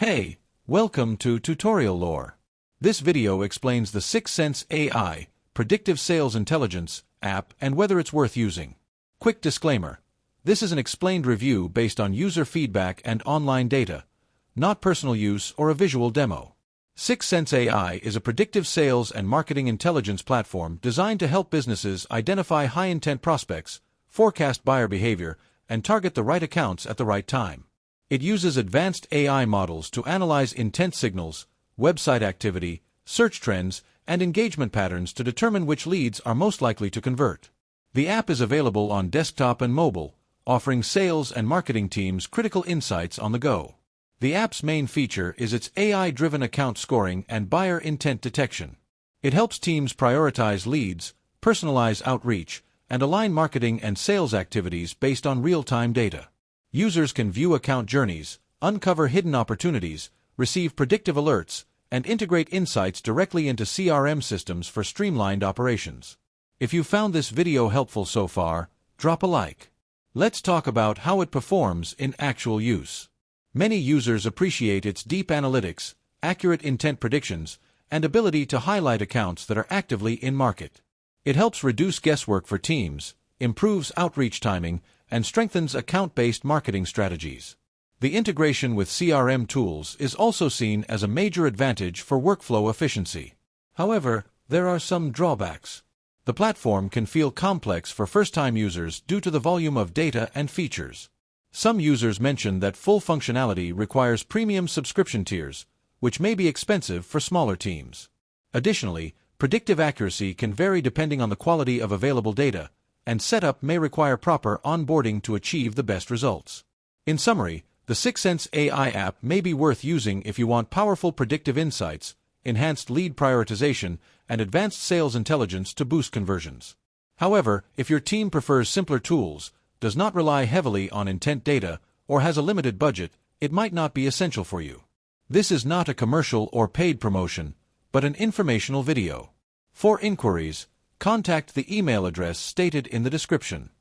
Hey, welcome to Tutorial Lore. This video explains the 6SENSE AI, Predictive Sales Intelligence app and whether it's worth using. Quick disclaimer. This is an explained review based on user feedback and online data, not personal use or a visual demo. 6SENSE AI is a predictive sales and marketing intelligence platform designed to help businesses identify high-intent prospects, forecast buyer behavior, and target the right accounts at the right time. It uses advanced AI models to analyze intent signals, website activity, search trends, and engagement patterns to determine which leads are most likely to convert. The app is available on desktop and mobile, offering sales and marketing teams critical insights on the go. The app's main feature is its AI-driven account scoring and buyer intent detection. It helps teams prioritize leads, personalize outreach, and align marketing and sales activities based on real-time data. Users can view account journeys, uncover hidden opportunities, receive predictive alerts, and integrate insights directly into CRM systems for streamlined operations. If you found this video helpful so far, drop a like. Let's talk about how it performs in actual use. Many users appreciate its deep analytics, accurate intent predictions, and ability to highlight accounts that are actively in market. It helps reduce guesswork for teams, improves outreach timing, and strengthens account-based marketing strategies. The integration with CRM tools is also seen as a major advantage for workflow efficiency. However, there are some drawbacks. The platform can feel complex for first-time users due to the volume of data and features. Some users mention that full functionality requires premium subscription tiers, which may be expensive for smaller teams. Additionally, predictive accuracy can vary depending on the quality of available data, and setup may require proper onboarding to achieve the best results. In summary, the 6SENSE AI app may be worth using if you want powerful predictive insights, enhanced lead prioritization, and advanced sales intelligence to boost conversions. However, if your team prefers simpler tools, does not rely heavily on intent data, or has a limited budget, it might not be essential for you. This is not a commercial or paid promotion, but an informational video. For inquiries, contact the email address stated in the description.